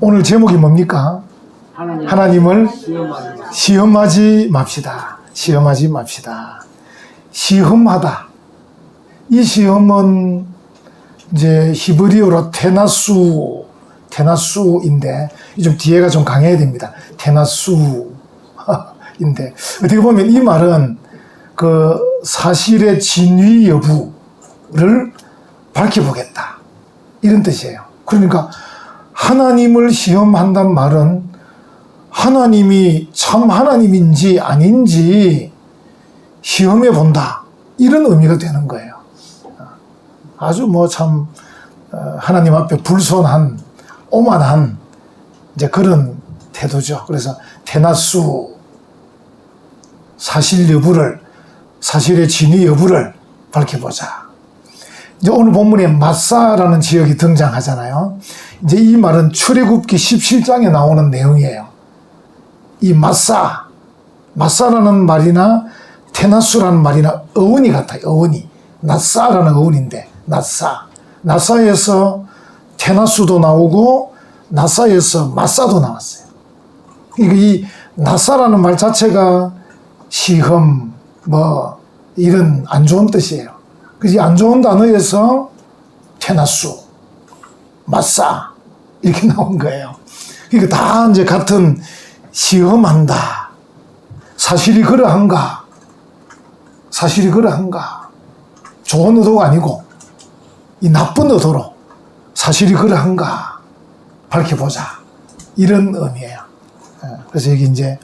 오늘 제목이 뭡니까? 하나님을 시험하지 맙시다. 시험하지 맙시다. 시험하다. 이 시험은 이제 히브리어로 테나수인데 좀 뒤에가 좀 강해야 됩니다. 테나수인데 어떻게 보면 이 말은 그 사실의 진위 여부를 밝혀보겠다 이런 뜻이에요. 그러니까 하나님을 시험한다는 말은 하나님이 참 하나님인지 아닌지 시험해 본다 이런 의미가 되는 거예요. 아주 참 하나님 앞에 불손한 오만한 이제 그런 태도죠. 그래서 테나수 사실 여부를 사실의 진위 여부를 밝혀보자. 이제 오늘 본문에 마사라는 지역이 등장하잖아요. 이제 이 말은 출애굽기 17장에 나오는 내용이에요. 이 마사라는 말이나 테나수라는 말이나 어원이 같아요. 어원이 나사라는 어원인데 나사에서 테나수도 나오고 나사에서 마사도 나왔어요. 그러니까 이 나사라는 말 자체가 시험 이런 안 좋은 뜻이에요. 그래서 안 좋은 단어에서 테나수, 마사 이렇게 나온 거예요. 그러니까 다 이제 같은 시험한다. 사실이 그러한가? 좋은 의도가 아니고 이 나쁜 의도로 사실이 그러한가 밝혀보자 이런 의미예요. 그래서 여기 이제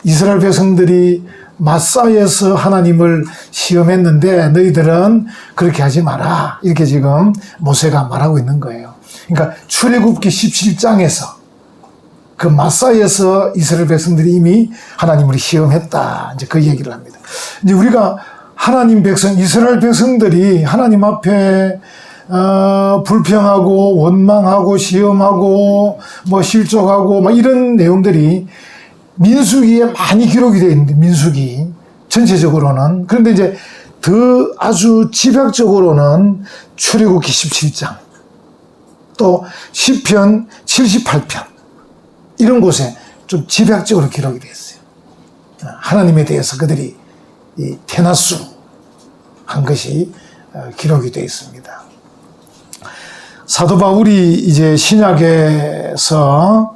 이스라엘 백성들이 마사에서 하나님을 시험했는데 너희들은 그렇게 하지 마라 이렇게 지금 모세가 말하고 있는 거예요. 그러니까 출애굽기 17장에서 그 마사에서 이스라엘 백성들이 이미 하나님을 시험했다 이제 그 얘기를 합니다. 이제 우리가 하나님 백성 이스라엘 백성들이 하나님 앞에 불평하고 원망하고 시험하고 실족하고 이런 내용들이 민수기에 많이 기록이 되어 있는데 민수기 전체적으로는 그런데 이제 더 아주 집약적으로는 출애굽기 17장 또 시편 78편 이런 곳에 좀 집약적으로 기록이 되어 있어요. 하나님에 대해서 그들이 이 테나수 한 것이 기록이 되어 있습니다. 사도 바울이 이제 신약에서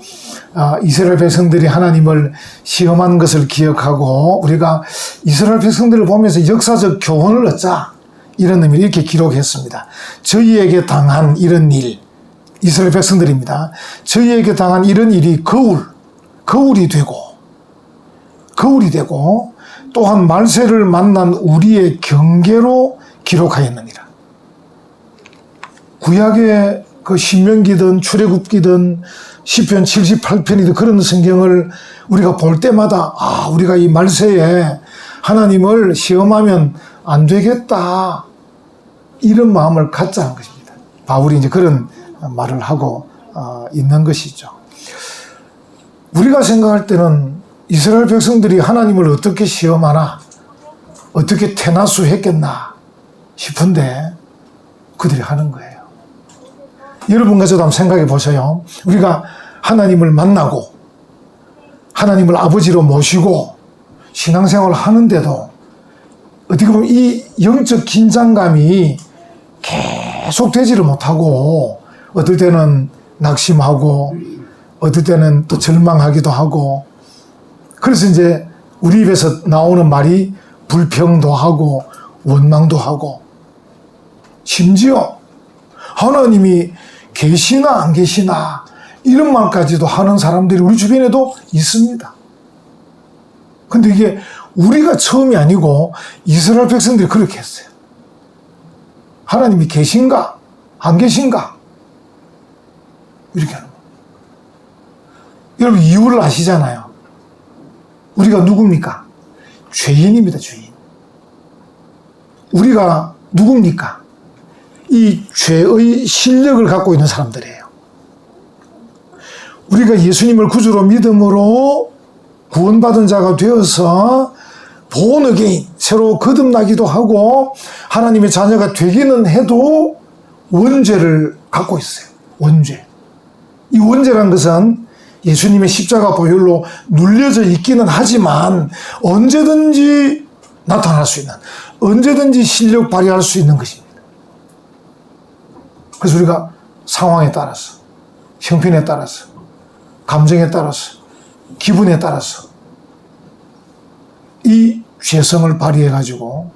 이스라엘 백성들이 하나님을 시험한 것을 기억하고 우리가 이스라엘 백성들을 보면서 역사적 교훈을 얻자 이런 의미로 이렇게 기록했습니다. 저희에게 당한 이런 일, 이스라엘 백성들입니다. 저희에게 당한 이런 일이 거울이 되고 또한 말세를 만난 우리의 경계로 기록하였느니라. 구약의 그 신명기든 출애굽기든 시편 78편이든 그런 성경을 우리가 볼 때마다 우리가 이 말세에 하나님을 시험하면 안 되겠다 이런 마음을 갖자는 것입니다. 바울이 이제 그런 말을 하고 있는 것이죠. 우리가 생각할 때는 이스라엘 백성들이 하나님을 어떻게 시험하나 어떻게 테나수 했겠나 싶은데 그들이 하는 거예요. 여러분과 저도 한번 생각해 보세요. 우리가 하나님을 만나고 하나님을 아버지로 모시고 신앙생활을 하는데도 어떻게 보면 이 영적 긴장감이 계속 되지를 못하고 어떨 때는 낙심하고 어떨 때는 또 절망하기도 하고 그래서 이제 우리 입에서 나오는 말이 불평도 하고 원망도 하고 심지어 하나님이 계시나 안 계시나 이런 말까지도 하는 사람들이 우리 주변에도 있습니다. 근데 이게 우리가 처음이 아니고 이스라엘 백성들이 그렇게 했어요. 하나님이 계신가 안 계신가 이렇게 하는 거예요. 여러분 이유를 아시잖아요. 우리가 누굽니까? 죄인입니다. 죄인. 우리가 누굽니까? 이 죄의 실력을 갖고 있는 사람들이에요. 우리가 예수님을 구주로 믿음으로 구원받은 자가 되어서 born again, 새로 거듭나기도 하고 하나님의 자녀가 되기는 해도 원죄를 갖고 있어요. 원죄. 이 원죄란 것은 예수님의 십자가 보혈로 눌려져 있기는 하지만 언제든지 나타날 수 있는, 언제든지 실력 발휘할 수 있는 것입니다. 그래서 우리가 상황에 따라서, 형편에 따라서, 감정에 따라서, 기분에 따라서 이 죄성을 발휘해가지고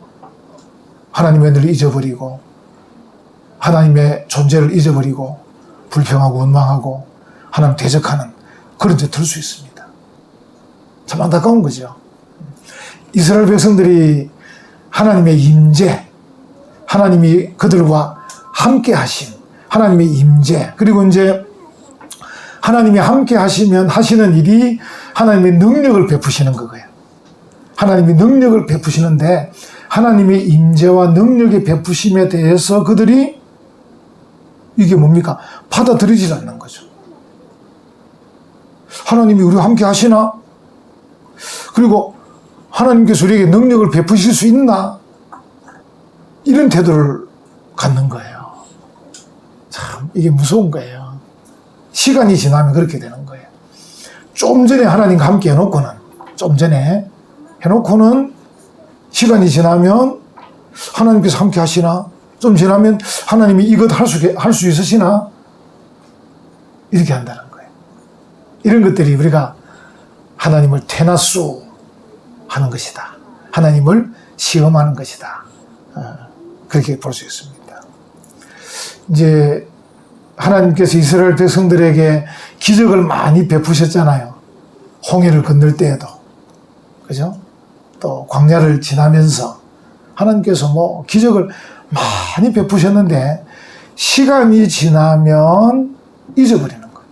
하나님의 은혜를 잊어버리고 하나님의 존재를 잊어버리고 불평하고 원망하고 하나님 대적하는 그런 데 들 수 있습니다. 참 안타까운 거죠. 이스라엘 백성들이 하나님의 임재, 하나님이 그들과 함께 하신 하나님의 임재, 그리고 이제 하나님이 함께 하시면 하시는 일이 하나님의 능력을 베푸시는 거예요. 하나님이 능력을 베푸시는데 하나님의 임재와 능력의 베푸심에 대해서 그들이 이게 뭡니까? 받아들이질 않는 거죠. 하나님이 우리와 함께 하시나? 그리고 하나님께서 우리에게 능력을 베푸실 수 있나? 이런 태도를 갖는 거예요. 참 이게 무서운 거예요. 시간이 지나면 그렇게 되는 거예요. 좀 전에 하나님과 함께 해놓고는, 좀 전에 해놓고는 시간이 지나면 하나님께서 함께 하시나? 좀 지나면 하나님이 이것 할 수 있으시나? 이렇게 한다는 거예요. 이런 것들이 우리가 하나님을 테나수 하는 것이다. 하나님을 시험하는 것이다. 그렇게 볼 수 있습니다. 이제 하나님께서 이스라엘 백성들에게 기적을 많이 베푸셨잖아요. 홍해를 건널 때에도. 그죠? 또 광야를 지나면서 하나님께서 뭐 기적을 많이 베푸셨는데 시간이 지나면 잊어버리는 거예요.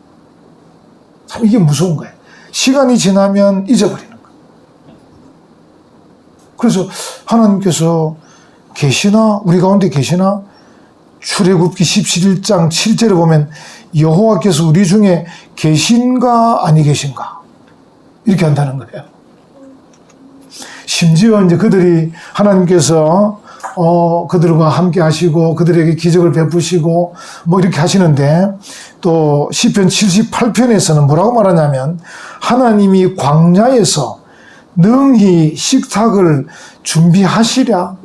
참 이게 무서운 거예요. 시간이 지나면 잊어버리는 거예요. 그래서 하나님께서 계시나? 우리 가운데 계시나? 출애굽기 17장 7절에 보면 여호와께서 우리 중에 계신가 아니 계신가? 이렇게 한다는 거예요. 심지어 이제 그들이 하나님께서 그들과 함께 하시고 그들에게 기적을 베푸시고 뭐 이렇게 하시는데 또 시편 78편에서는 뭐라고 말하냐면 하나님이 광야에서 능히 식탁을 준비하시랴.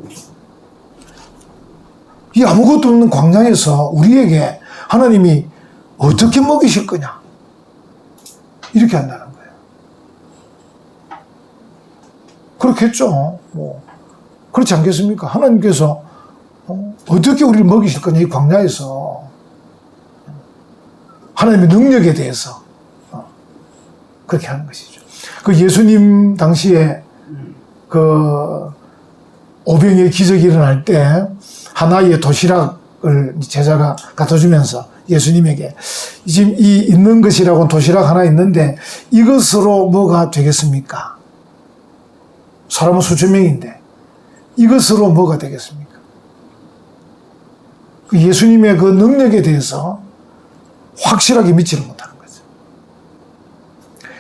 이 아무것도 없는 광야에서 우리에게 하나님이 어떻게 먹이실 거냐? 이렇게 한다는 거예요. 그렇겠죠. 뭐 그렇지 않겠습니까? 하나님께서 어떻게 우리를 먹이실 거냐? 이 광야에서 하나님의 능력에 대해서 그렇게 하는 것이죠. 그 예수님 당시에 그 오병이의 기적이 일어날 때 하나의 도시락을 제자가 갖다 주면서 예수님에게 지금 이 있는 것이라고는 도시락 하나 있는데 이것으로 뭐가 되겠습니까? 사람은 수천 명인데 이것으로 뭐가 되겠습니까? 그 예수님의 그 능력에 대해서 확실하게 믿지를 못하는 거죠.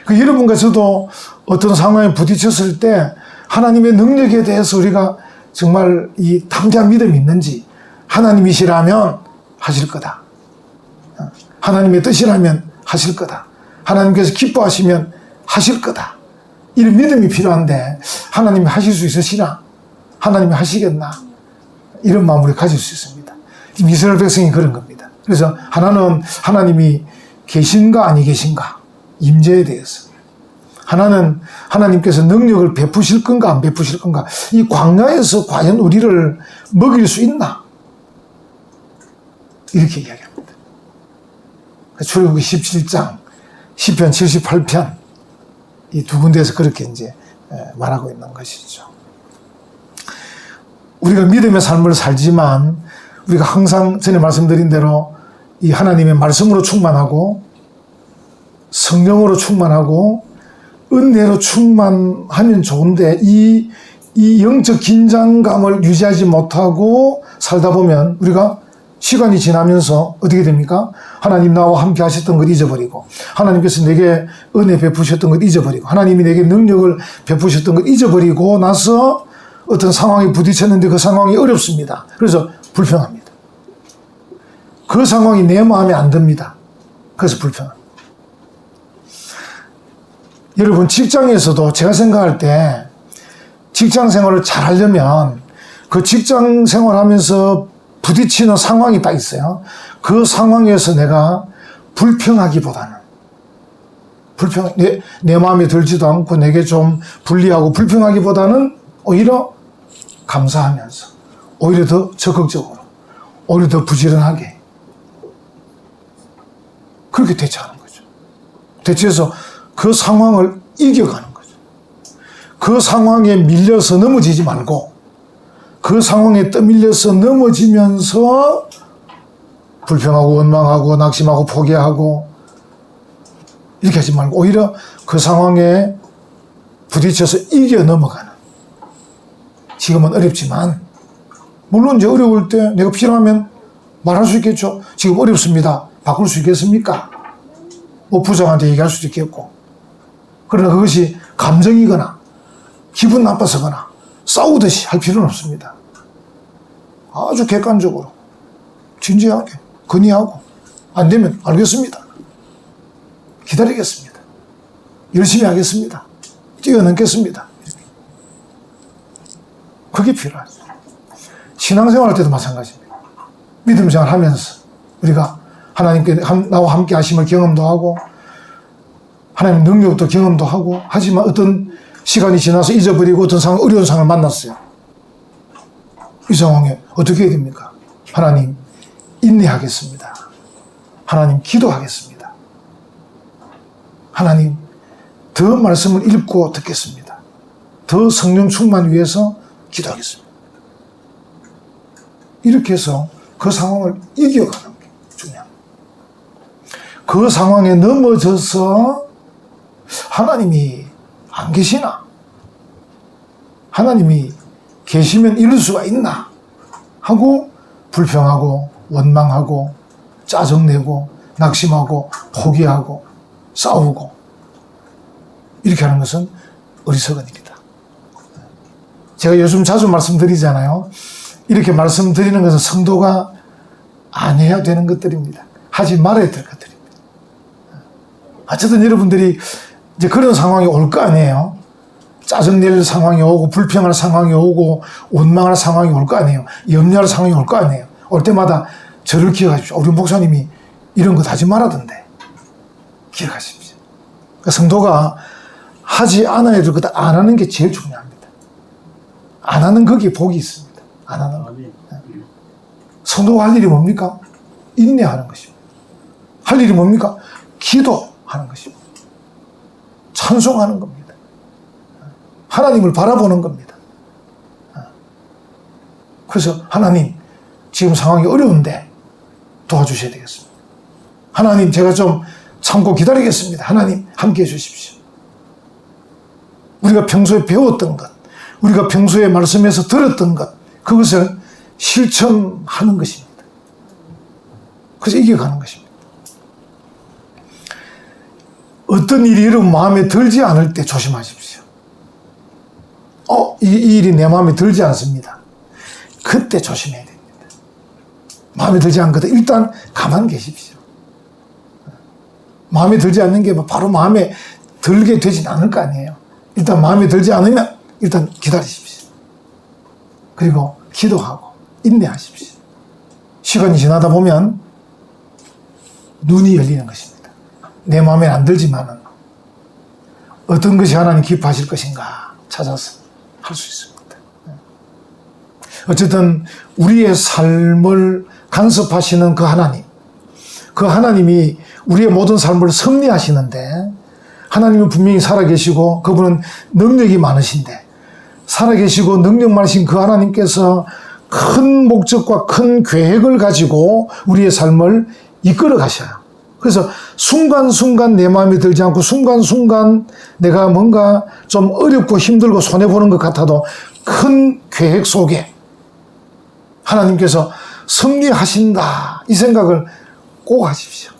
그 여러분과 저도 어떤 상황에 부딪혔을 때 하나님의 능력에 대해서 우리가 정말 이 담대한 믿음이 있는지, 하나님이시라면 하실 거다. 하나님의 뜻이라면 하실 거다. 하나님께서 기뻐하시면 하실 거다. 이런 믿음이 필요한데 하나님이 하실 수 있으시나? 하나님이 하시겠나? 이런 마음을 가질 수 있습니다. 지금 이스라엘 백성이 그런 겁니다. 그래서 하나는 하나님이 계신가 아니 계신가? 임재에 대해서. 하나는 하나님께서 능력을 베푸실 건가 안 베푸실 건가? 이 광야에서 과연 우리를 먹일 수 있나? 이렇게 이야기합니다. 출애굽기 17장, 시편 78편 이 두 군데에서 그렇게 이제 말하고 있는 것이죠. 우리가 믿음의 삶을 살지만 우리가 항상 전에 말씀드린 대로 이 하나님의 말씀으로 충만하고 성령으로 충만하고 은혜로 충만하면 좋은데 이 영적 긴장감을 유지하지 못하고 살다 보면 우리가 시간이 지나면서 어떻게 됩니까? 하나님 나와 함께 하셨던 걸 잊어버리고 하나님께서 내게 은혜 베푸셨던 걸 잊어버리고 하나님이 내게 능력을 베푸셨던 걸 잊어버리고 나서 어떤 상황에 부딪혔는데 그 상황이 어렵습니다. 그래서 불평합니다. 그 상황이 내 마음에 안 듭니다. 그래서 불평. 여러분, 직장에서도 제가 생각할 때 직장 생활을 잘 하려면 그 직장 생활하면서 부딪히는 상황이 딱 있어요. 그 상황에서 내가 불평하기보다는 내 마음에 들지도 않고 내게 좀 불리하고 불평하기보다는 오히려 감사하면서 오히려 더 적극적으로 오히려 더 부지런하게 그렇게 대처하는 거죠. 대처해서 그 상황을 이겨가는 거죠. 그 상황에 밀려서 넘어지지 말고 그 상황에 떠밀려서 넘어지면서 불평하고 원망하고 낙심하고 포기하고 이렇게 하지 말고 오히려 그 상황에 부딪혀서 이겨 넘어가는. 지금은 어렵지만 물론 이제 어려울 때 내가 필요하면 말할 수 있겠죠. 지금 어렵습니다. 바꿀 수 있겠습니까? 뭐 부장한테 얘기할 수도 있겠고. 그러나 그것이 감정이거나 기분 나빠서거나 싸우듯이 할 필요는 없습니다. 아주 객관적으로 진지하게 건의하고 안 되면 알겠습니다. 기다리겠습니다. 열심히 하겠습니다. 뛰어넘겠습니다. 그게 필요하죠. 신앙생활 할 때도 마찬가지입니다. 믿음 생활 하면서 우리가 하나님께 나와 함께 하심을 경험도 하고 하나님 능력도 경험도 하고 하지만 어떤 시간이 지나서 잊어버리고 어떤 상황, 어려운 상황을 만났어요. 이 상황에 어떻게 해야 됩니까? 하나님 인내하겠습니다. 하나님 기도하겠습니다. 하나님 더 말씀을 읽고 듣겠습니다. 더 성령 충만 위해서 기도하겠습니다. 이렇게 해서 그 상황을 이겨가는 게 중요합니다. 그 상황에 넘어져서 하나님이 안 계시나? 하나님이 계시면 이룰 수가 있나? 하고 불평하고 원망하고 짜증내고 낙심하고 포기하고 싸우고 이렇게 하는 것은 어리석은 일이다. 제가 요즘 자주 말씀드리잖아요. 이렇게 말씀드리는 것은 성도가 안 해야 되는 것들입니다. 하지 말아야 될 것들입니다. 어쨌든 여러분들이 이제 그런 상황이 올 거 아니에요. 짜증낼 상황이 오고 불평할 상황이 오고 원망할 상황이 올 거 아니에요. 염려할 상황이 올 거 아니에요. 올 때마다 저를 기억하십시오. 우리 목사님이 이런 것 하지 말아던데 기억하십시오. 그러니까 성도가 하지 않아야 될 것 안 하는 게 제일 중요합니다. 안 하는 거기에 복이 있습니다. 안 하는 거. 성도가 할 일이 뭡니까? 인내하는 것입니다. 할 일이 뭡니까? 기도하는 것입니다. 찬송하는 겁니다. 하나님을 바라보는 겁니다. 그래서 하나님 지금 상황이 어려운데 도와주셔야 되겠습니다. 하나님 제가 좀 참고 기다리겠습니다. 하나님 함께 해주십시오. 우리가 평소에 배웠던 것, 우리가 평소에 말씀에서 들었던 것, 그것을 실천하는 것입니다. 그래서 이겨가는 것입니다. 어떤 일이 여러분 마음에 들지 않을 때 조심하십시오. 이 일이 내 마음에 들지 않습니다. 그때 조심해야 됩니다. 마음에 들지 않거든 일단 가만 계십시오. 마음에 들지 않는 게 바로 마음에 들게 되진 않을 거 아니에요. 일단 마음에 들지 않으면 일단 기다리십시오. 그리고 기도하고 인내하십시오. 시간이 지나다 보면 눈이 열리는 것입니다. 내 마음에 안 들지만은 어떤 것이 하나님 기뻐하실 것인가 찾아서 할 수 있습니다. 어쨌든 우리의 삶을 간섭하시는 그 하나님, 그 하나님이 우리의 모든 삶을 섭리하시는데 하나님은 분명히 살아계시고 그분은 능력이 많으신데 살아계시고 능력 많으신 그 하나님께서 큰 목적과 큰 계획을 가지고 우리의 삶을 이끌어 가셔요. 그래서 순간순간 내 마음에 들지 않고 순간순간 내가 뭔가 좀 어렵고 힘들고 손해보는 것 같아도 큰 계획 속에 하나님께서 섭리하신다 이 생각을 꼭 하십시오.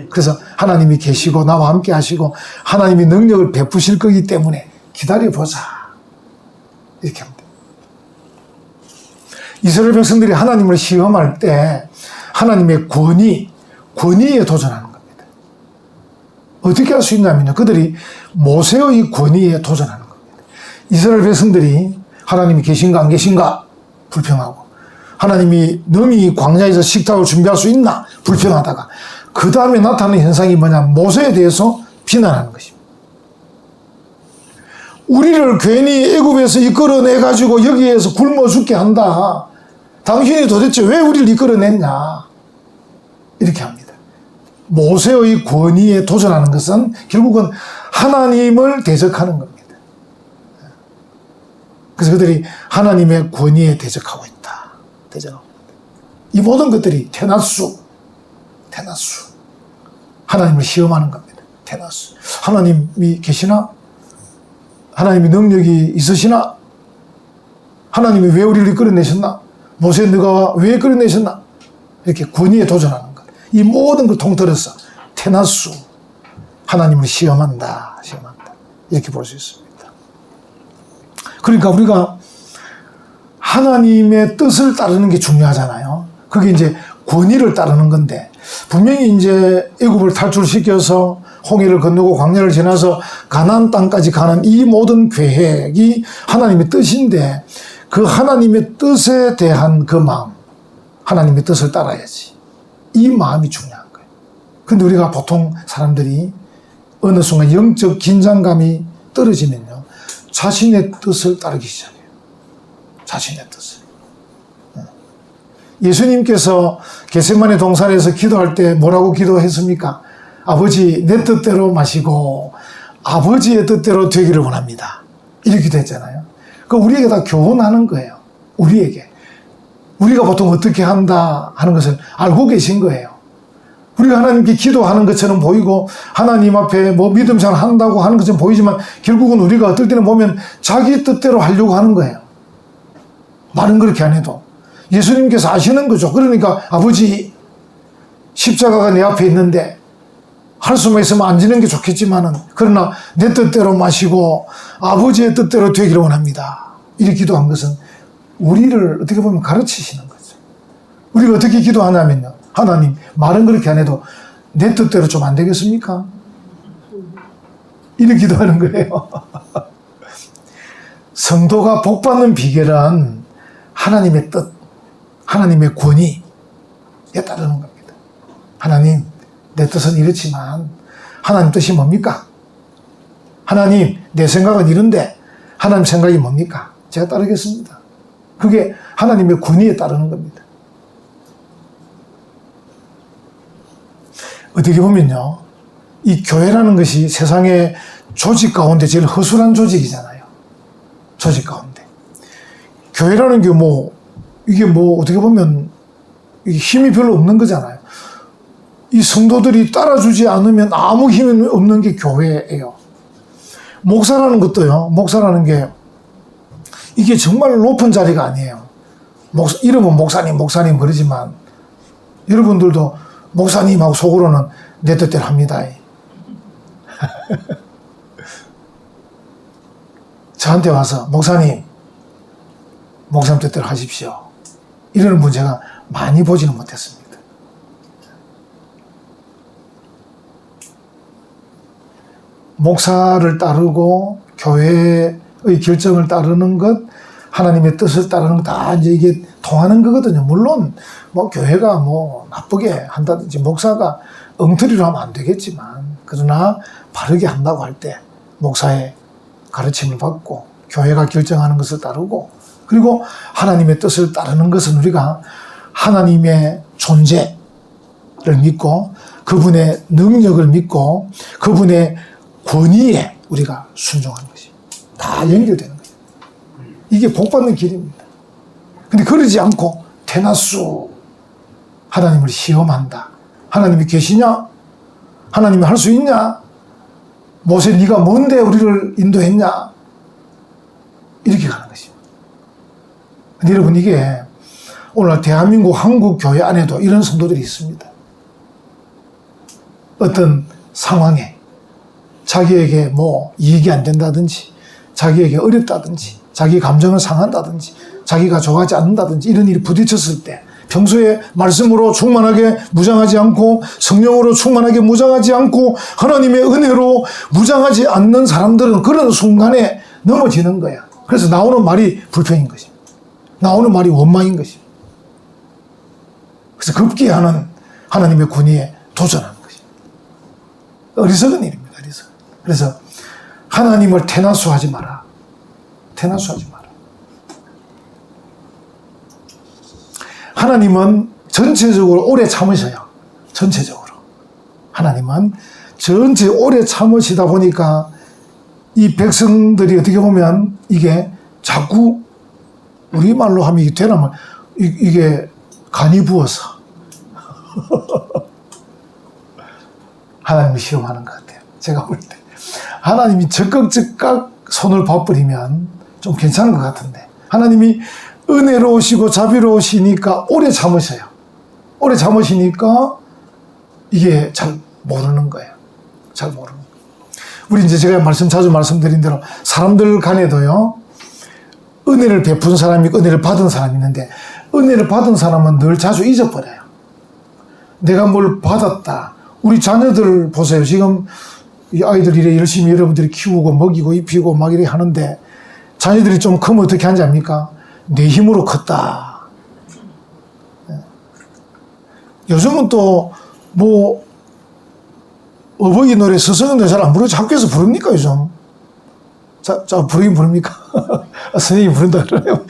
그래서 하나님이 계시고 나와 함께 하시고 하나님이 능력을 베푸실 거기 때문에 기다려보자 이렇게 합니다. 이스라엘 백성들이 하나님을 시험할 때 하나님의 권위에 도전하는 겁니다. 어떻게 할 수 있냐면요. 그들이 모세의 권위에 도전하는 겁니다. 이스라엘 백성들이 하나님이 계신가 안 계신가 불평하고, 하나님이 능히 광야에서 식탁을 준비할 수 있나 불평하다가, 그 다음에 나타나는 현상이 뭐냐, 모세에 대해서 비난하는 것입니다. 우리를 괜히 애굽에서 이끌어내가지고 여기에서 굶어 죽게 한다. 당신이 도대체 왜 우리를 이끌어냈냐. 이렇게 합니다. 모세의 권위에 도전하는 것은 결국은 하나님을 대적하는 겁니다. 그래서 그들이 하나님의 권위에 대적하고 있다. 대적하고 있다. 이 모든 것들이 테나수. 하나님을 시험하는 겁니다. 테나수. 하나님이 계시나? 하나님이 능력이 있으시나? 하나님이 왜 우리를 이끌어내셨나? 모세 너가 왜 이끌어내셨나? 이렇게 권위에 도전하는 것. 이 모든 걸 통틀어서 테나수. 하나님을 시험한다. 이렇게 볼 수 있습니다. 그러니까 우리가 하나님의 뜻을 따르는 게 중요하잖아요. 그게 이제 권위를 따르는 건데, 분명히 이제 애굽을 탈출시켜서 홍해를 건너고 광야를 지나서 가나안 땅까지 가는 이 모든 계획이 하나님의 뜻인데, 그 하나님의 뜻에 대한 그 마음, 하나님의 뜻을 따라야지. 이 마음이 중요한 거예요. 근데 우리가 보통 사람들이 어느 순간 영적 긴장감이 떨어지면요, 자신의 뜻을 따르기 시작해요. 자신의 뜻을. 예수님께서 겟세마네 동산에서 기도할 때 뭐라고 기도했습니까? 아버지, 내 뜻대로 마시고 아버지의 뜻대로 되기를 원합니다. 이렇게 기도했잖아요. 그 우리에게 다 교훈하는 거예요. 우리에게. 우리가 보통 어떻게 한다 하는 것을 알고 계신 거예요. 우리가 하나님께 기도하는 것처럼 보이고 하나님 앞에 뭐 믿음 생활 한다고 하는 것처럼 보이지만, 결국은 우리가 어떨 때는 보면 자기 뜻대로 하려고 하는 거예요. 말은 그렇게 안 해도. 예수님께서 아시는 거죠. 그러니까 아버지, 십자가가 내 앞에 있는데 할 수만 있으면 앉는 게 좋겠지만은, 그러나 내 뜻대로 마시고 아버지의 뜻대로 되기를 원합니다. 이렇게 기도한 것은 우리를 어떻게 보면 가르치시는 거죠. 우리가 어떻게 기도하냐면요, 하나님, 말은 그렇게 안 해도 내 뜻대로 좀 안 되겠습니까? 이렇게 기도하는 거예요. 성도가 복받는 비결은 하나님의 뜻, 하나님의 권위에 따르는 겁니다. 하나님, 내 뜻은 이렇지만 하나님 뜻이 뭡니까? 하나님, 내 생각은 이런데 하나님 생각이 뭡니까? 제가 따르겠습니다. 그게 하나님의 권위에 따르는 겁니다. 어떻게 보면요, 이 교회라는 것이 세상의 조직 가운데 제일 허술한 조직이잖아요. 조직 가운데. 교회라는 게 이게 어떻게 보면 이게 힘이 별로 없는 거잖아요. 이 성도들이 따라주지 않으면 아무 힘이 없는 게 교회예요. 목사라는 것도요, 목사라는 게 이게 정말 높은 자리가 아니에요. 이름은 목사님 그러지만, 여러분들도 목사님하고 속으로는 내 뜻대로 합니다. 저한테 와서 목사님 뜻대로 하십시오, 이러는 분 제가 많이 보지는 못했습니다. 목사를 따르고 교회의 결정을 따르는 것, 하나님의 뜻을 따르는 것, 다 이제 이게 통하는 거거든요. 물론 교회가 나쁘게 한다든지 목사가 엉터리로 하면 안 되겠지만, 그러나 바르게 한다고 할 때 목사의 가르침을 받고 교회가 결정하는 것을 따르고, 그리고 하나님의 뜻을 따르는 것은 우리가 하나님의 존재를 믿고 그분의 능력을 믿고 그분의 권위에 우리가 순종하는 것이 다 연결되는 거예요. 이게 복받는 길입니다. 근데 그러지 않고 테나수, 하나님을 시험한다. 하나님이 계시냐? 하나님이 할 수 있냐? 모세, 네가 뭔데 우리를 인도했냐? 이렇게 가는 것입니다. 근데 여러분, 이게 오늘 대한민국 한국 교회 안에도 이런 성도들이 있습니다. 어떤 상황에 자기에게 이익이 안 된다든지, 자기에게 어렵다든지, 자기 감정을 상한다든지, 자기가 좋아하지 않는다든지, 이런 일이 부딪혔을 때 평소에 말씀으로 충만하게 무장하지 않고 성령으로 충만하게 무장하지 않고 하나님의 은혜로 무장하지 않는 사람들은 그런 순간에 넘어지는 거야. 그래서 나오는 말이 불평인 것입니다. 나오는 말이 원망인 것입니다. 그래서 급기야는 하나님의 군의에 도전하는 것입니다. 어리석은 일입니다. 어리석은. 그래서 하나님을 태나수하지 마라. 태나수하지 마라. 하나님은 전체적으로 오래 참으셔요. 전체적으로. 하나님은 전체 오래 참으시다 보니까 이 백성들이 어떻게 보면 이게 자꾸 우리말로 하면 이게 되나면 이게 간이 부어서 하나님이 시험하는 것 같아요. 제가 볼 때. 하나님이 적극 손을 봐버리면 좀 괜찮은 것 같은데 하나님이 은혜로우시고 자비로우시니까 오래 참으셔요. 오래 참으시니까 이게 잘 모르는 거예요. 잘 모르는 거예요. 우리 이제 제가 자주 말씀드린 대로 사람들 간에도요, 은혜를 베푼 사람이 있고 은혜를 받은 사람이 있는데 은혜를 받은 사람은 늘 자주 잊어버려요. 내가 뭘 받았다. 우리 자녀들 보세요. 지금 이 아이들 이래 열심히 여러분들이 키우고 먹이고 입히고 막 이래 하는데 자녀들이 좀 크면 어떻게 하는지 압니까? 내 힘으로 컸다. 요즘은 또 뭐 어버이 노래 서성인데 잘 안 부르죠. 학교에서 부릅니까 요즘? 자 부르긴 부릅니까? 선생님이 부른다 그러네요.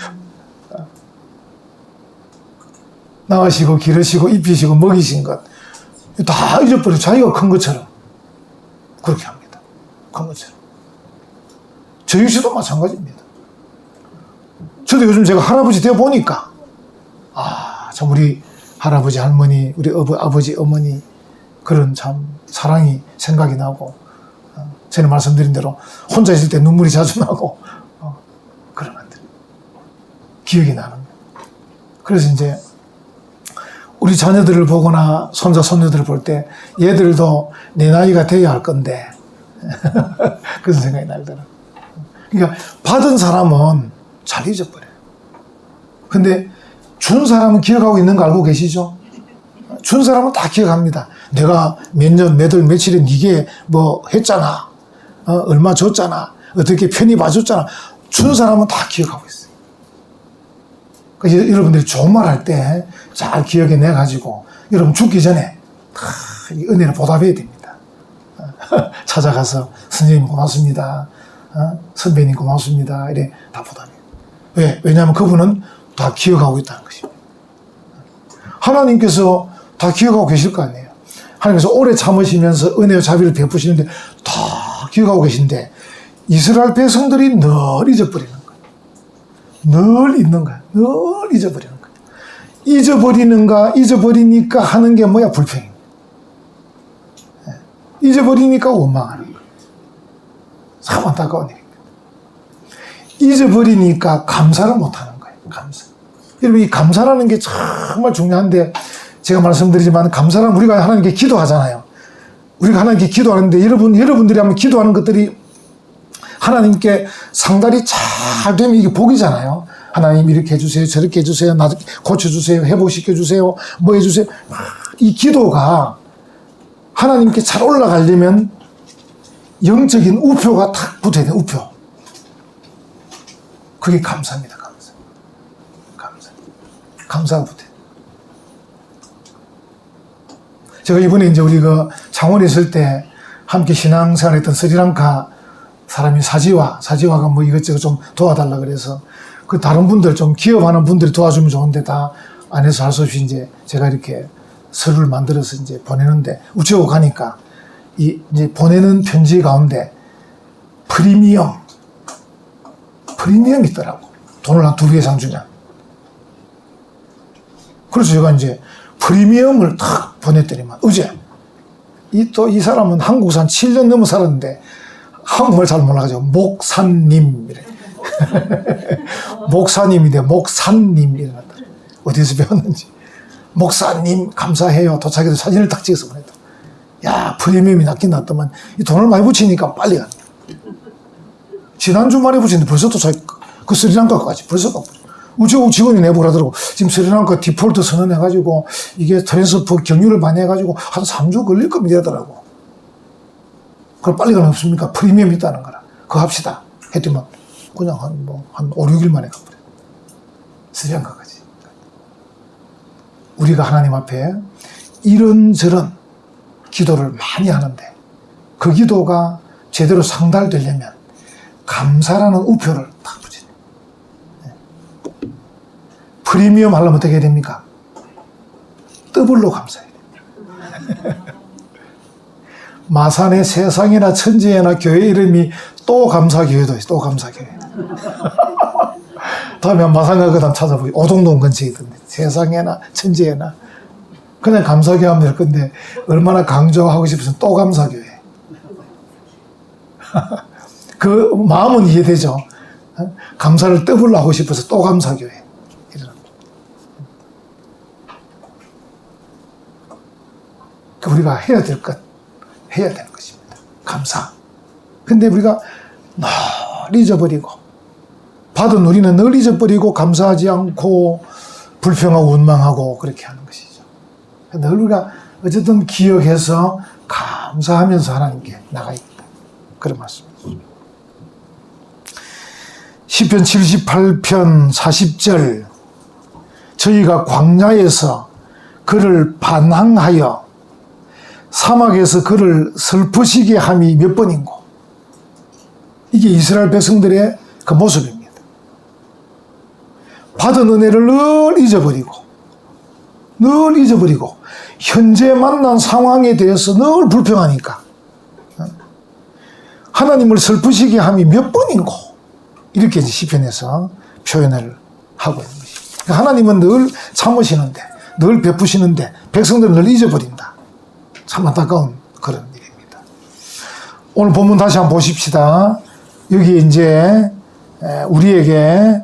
낳으시고 기르시고 입히시고 먹이신 것 다 잊어버려. 자기가 큰 것처럼 그렇게 합니다. 큰 것처럼. 저 역시도 마찬가지입니다. 저도 요즘 제가 할아버지 되어 보니까 참 우리 할아버지 할머니 우리 아버지 어머니 그런 참 사랑이 생각이 나고 전에 말씀드린 대로 혼자 있을 때 눈물이 자주 나고 그런 것들 기억이 나는 거예요. 그래서 이제 우리 자녀들을 보거나 손자 손녀들을 볼 때 얘들도 내 나이가 돼야 할 건데 그런 생각이 날더라고요. 그러니까 받은 사람은 잘 잊어버려요. 근데 준 사람은 기억하고 있는 거 알고 계시죠? 준 사람은 다 기억합니다. 내가 몇 년, 몇 월, 며칠에 니게 뭐 했잖아. 얼마 줬잖아. 어떻게 편히 봐줬잖아. 준 사람은 다 기억하고 있어요. 그러니까 여러분들이 좋은 말 할 때 잘 기억해내가지고 여러분 죽기 전에 다 이 은혜를 보답해야 됩니다. 찾아가서 선생님 고맙습니다. 선배님 고맙습니다. 이래 다 보답해요. 왜? 왜냐하면 그분은 다 기억하고 있다는 것입니다. 하나님께서 다 기억하고 계실 거 아니에요. 하나님께서 오래 참으시면서 은혜와 자비를 베푸시는데 다 기억하고 계신데 이스라엘 백성들이 늘 잊어버리는 거예요. 늘 잊는 거예요. 늘 잊어버리는 거예요. 잊어버리니까 하는 게 뭐야? 불평입니다. 잊어버리니까 원망하는 거예요. 참 안타까운 일입니다. 잊어버리니까 감사를 못하는 거예요. 감사. 여러분 이 감사라는 게 정말 중요한데 제가 말씀드리지만 감사는 우리가 하나님께 기도하잖아요. 우리가 하나님께 기도하는데 여러분들이 한번 기도하는 것들이 하나님께 상달이 잘 되면 이게 복이잖아요. 하나님 이렇게 해주세요. 저렇게 해주세요. 나 고쳐주세요. 회복시켜주세요. 뭐 해주세요. 이 기도가 하나님께 잘 올라가려면 영적인 우표가 탁 붙어야 돼요. 우표. 그게 감사입니다. 감사가 붙어요. 제가 이번에 이제 우리 창원에 있을 때 함께 신앙생활 했던 스리랑카 사람이 사지와가 뭐 이것저것 좀 도와달라 그래서 그 다른 분들 좀 기업하는 분들이 도와주면 좋은데 다 안에서 할 수 없이 이제 제가 이렇게 서류를 만들어서 이제 보내는데 우체국 가니까 이제 보내는 편지 가운데 프리미엄이 있더라고. 돈을 한 2배 이상 주냐. 그래서 제가 이제 프리미엄을 탁 보냈더니만 어제 이 사람은 한국산 7년 넘어 살았는데 한국말 잘 몰라가지고 목사님 이래. 목사님인데 목사님 이래. 어디서 배웠는지. 목사님 감사해요. 도착해서 사진을 딱 찍어서 보냈다. 야 프리미엄이 낫긴 낫더만 이 돈을 많이 붙이니까 빨리 간다. 지난 주말에 붙였는데 벌써 도착 그 스리랑카까지 벌써 가버려. 우체국 직원이 내보라더라고. 지금 스리랑카 디폴트 선언해가지고 이게 트랜스퍼 경유를 많이 해가지고 한 3주 걸릴 겁니다 이러더라고. 그럼 빨리 가는 없습니까? 프리미엄 있다는 거라. 그거 합시다. 했더니 그냥 한 5, 6일 만에 가버려. 스리랑카까지. 우리가 하나님 앞에 이런저런 기도를 많이 하는데 그 기도가 제대로 상달되려면 감사라는 우표를 딱 붙여야 돼요. 프리미엄 하려면 어떻게 해야 됩니까? 더블로 감사해야 됩니다. 마산의 세상에나 천지에나 교회 이름이 또 감사교회도 있어요. 또 감사교회. 다음에 마산 가고 그 다음 찾아보기. 오동동 근처에 있던데. 세상에나 천지에나. 그냥 감사교회 하면 될 건데 얼마나 강조하고 싶으면 또 감사교회. 그 마음은 이해되죠. 감사를 더블로 하고 싶어서 또 감사교회. 우리가 해야 될 것, 해야 되는 것입니다. 감사. 근데 우리가 늘 잊어버리고, 받은 우리는 늘 잊어버리고, 감사하지 않고, 불평하고, 원망하고, 그렇게 하는 것이죠. 늘 우리가 어쨌든 기억해서 감사하면서 하나님께 나가야 된다. 그런 말씀입니다. 시편 78편 40절, 저희가 광야에서 그를 반항하여 사막에서 그를 슬프시게 함이 몇 번인고. 이게 이스라엘 백성들의 그 모습입니다. 받은 은혜를 늘 잊어버리고 현재 만난 상황에 대해서 늘 불평하니까 하나님을 슬프시게 함이 몇 번인고. 이렇게 시편에서 표현을 하고 있는 것입니다. 하나님은 늘 참으시는데, 늘 베푸시는데 백성들은 늘 잊어버린다. 참 안타까운 그런 일입니다. 오늘 본문 다시 한번 보십시다. 여기 이제 우리에게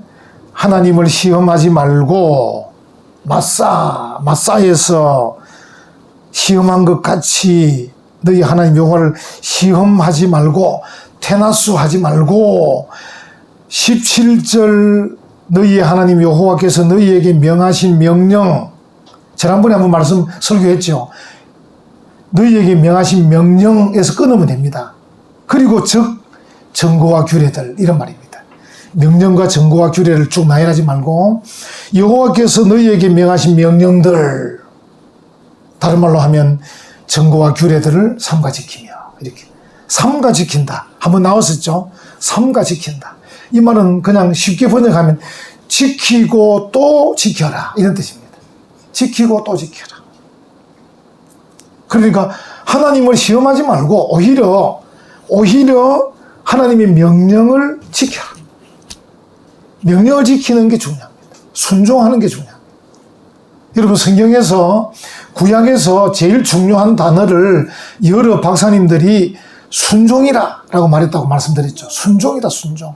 하나님을 시험하지 말고 마사에서 시험한 것 같이 너희 하나님 여호와를 시험하지 말고 테나수 하지 말고 17절 너희의 하나님 여호와께서 너희에게 명하신 명령, 지난번에 한번 설교했죠. 너희에게 명하신 명령에서 끊으면 됩니다. 그리고 즉 정고와 규례들, 이런 말입니다. 명령과 정고와 규례를 쭉 나열하지 말고 여호와께서 너희에게 명하신 명령들, 다른 말로 하면 정고와 규례들을 삼가 지키며, 이렇게 삼가 지킨다 한번 나왔었죠. 삼가 지킨다. 이 말은 그냥 쉽게 번역하면 지키고 또 지켜라, 이런 뜻입니다. 지키고 또 지켜라. 그러니까 하나님을 시험하지 말고 오히려 하나님의 명령을 지켜라. 명령을 지키는 게 중요합니다. 순종하는 게 중요합니다. 여러분, 성경에서 구약에서 제일 중요한 단어를 여러 박사님들이 순종이라고 말했다고 말씀드렸죠. 순종이다, 순종.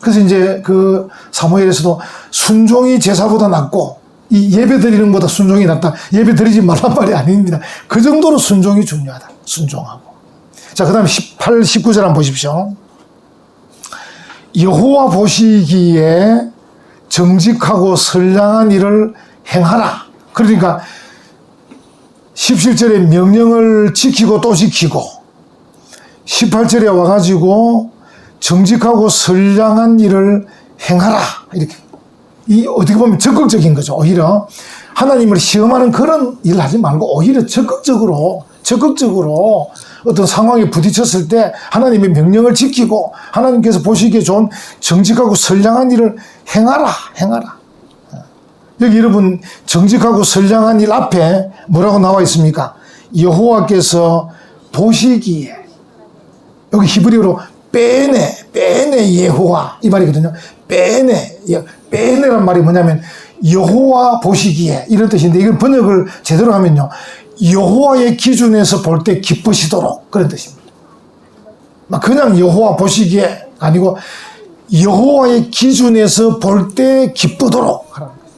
그래서 이제 그 사무엘에서도 순종이 제사보다 낫고 이 예배 드리는 것보다 순종이 낫다. 예배 드리지 말란 말이 아닙니다. 그 정도로 순종이 중요하다. 순종하고. 자, 그 다음에 18, 19절 한번 보십시오. 여호와 보시기에 정직하고 선량한 일을 행하라. 그러니까 17절에 명령을 지키고 또 지키고 18절에 와가지고 정직하고 선량한 일을 행하라. 이렇게. 이 어떻게 보면 적극적인 거죠. 오히려 하나님을 시험하는 그런 일을 하지 말고 오히려 적극적으로 어떤 상황에 부딪혔을 때 하나님의 명령을 지키고 하나님께서 보시기에 좋은 정직하고 선량한 일을 행하라. 여기 여러분, 정직하고 선량한 일 앞에 뭐라고 나와 있습니까? 여호와께서 보시기에. 여기 히브리어로 빼네 예호와, 이 말이거든요. 빼네란 말이 뭐냐면 여호와 보시기에, 이런 뜻인데, 이걸 번역을 제대로 하면요, 여호와의 기준에서 볼 때 기쁘시도록, 그런 뜻입니다. 그냥 여호와 보시기에 아니고 여호와의 기준에서 볼 때 기쁘도록 하라는 거예요.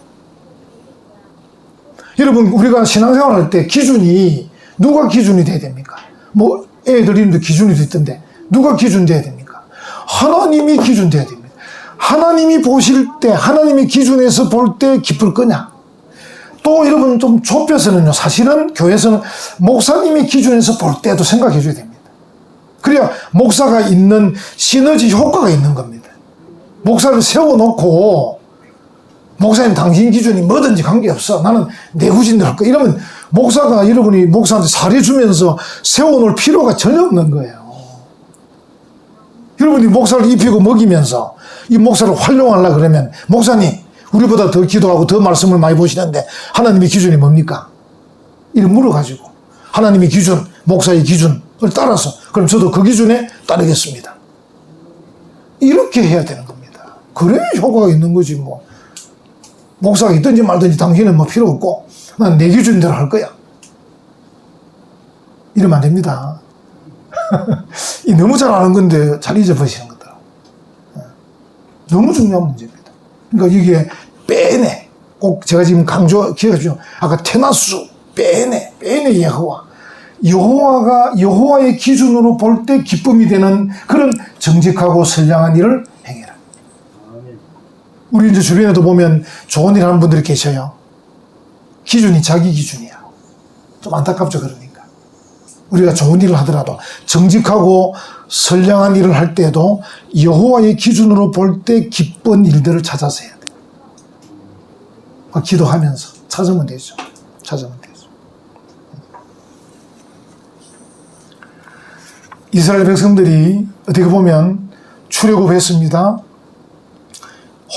여러분, 우리가 신앙생활 할 때 기준이 누가 기준이 돼야 됩니까? 뭐 애들 이름도 기준이 있던데 누가 기준 돼야 됩니까? 하나님이 기준 돼야 됩니다. 하나님이 보실 때, 하나님의 기준에서 볼 때 기쁠 거냐? 또 여러분 좀 좁혀서는요, 사실은 교회에서는 목사님의 기준에서 볼 때도 생각해 줘야 됩니다. 그래야 목사가 있는 시너지 효과가 있는 겁니다. 목사를 세워놓고, 목사님 당신 기준이 뭐든지 관계없어. 나는 내 구진대로 할 거야. 이러면 목사가 여러분이 목사한테 살해주면서 세워놓을 필요가 전혀 없는 거예요. 여러분이 목사를 입히고 먹이면서 이 목사를 활용하려고 그러면 목사님 우리보다 더 기도하고 더 말씀을 많이 보시는데 하나님의 기준이 뭡니까? 이를 물어가지고 하나님의 기준, 목사의 기준을 따라서 그럼 저도 그 기준에 따르겠습니다. 이렇게 해야 되는 겁니다. 그래야 효과가 있는 거지 뭐. 목사가 있든지 말든지 당신은 뭐 필요 없고 난 내 기준대로 할 거야. 이러면 안 됩니다. 이 너무 잘 아는 건데 잘 잊어버리시는 거다. 너무 중요한 문제입니다. 그러니까 이게 빼내. 꼭 제가 지금 강조 기억하시죠. 아까 테나수 빼내 여호와. 여호와의 기준으로 볼 때 기쁨이 되는 그런 정직하고 선량한 일을 행해라. 우리 이제 주변에도 보면 좋은 일 하는 분들이 계셔요. 기준이 자기 기준이야. 좀 안타깝죠, 그러니까. 우리가 좋은 일을 하더라도 정직하고 선량한 일을 할 때도 여호와의 기준으로 볼 때 기쁜 일들을 찾아서 해야 돼요. 기도하면서 찾으면 되죠. 찾으면 되죠. 이스라엘 백성들이 어떻게 보면 출애굽했습니다.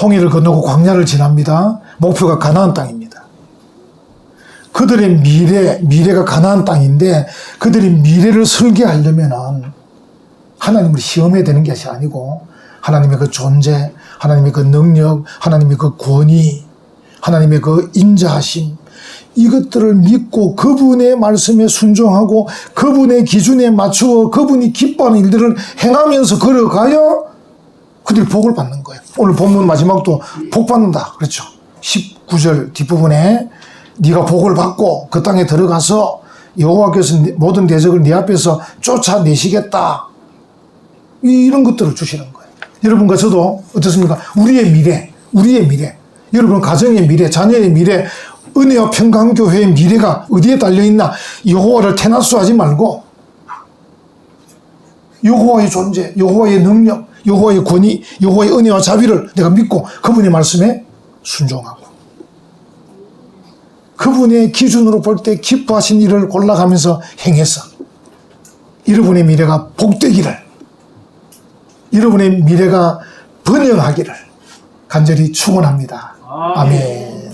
홍해를 건너고 광야를 지납니다. 목표가 가나안 땅입니다. 그들의 미래가 가나안 땅인데 그들이 미래를 설계하려면은 하나님을 시험해야 되는 것이 아니고 하나님의 그 존재, 하나님의 그 능력, 하나님의 그 권위, 하나님의 그 인자하심 이것들을 믿고 그분의 말씀에 순종하고 그분의 기준에 맞추어 그분이 기뻐하는 일들을 행하면서 걸어가야 그들이 복을 받는 거예요. 오늘 본문 마지막도 복 받는다. 그렇죠. 19절 뒷부분에 네가 복을 받고 그 땅에 들어가서 여호와께서 모든 대적을 네 앞에서 쫓아내시겠다. 이런 것들을 주시는 거예요. 여러분과 저도 어떻습니까? 우리의 미래, 여러분 가정의 미래, 자녀의 미래, 은혜와 평강교회의 미래가 어디에 달려있나? 여호와를 테나수하지 말고 여호와의 존재, 여호와의 능력, 여호와의 권위, 여호와의 은혜와 자비를 내가 믿고 그분의 말씀에 순종하고 그분의 기준으로 볼 때 기뻐하신 일을 골라가면서 행해서 여러분의 미래가 복되기를, 여러분의 미래가 번영하기를 간절히 축원합니다. 아멘.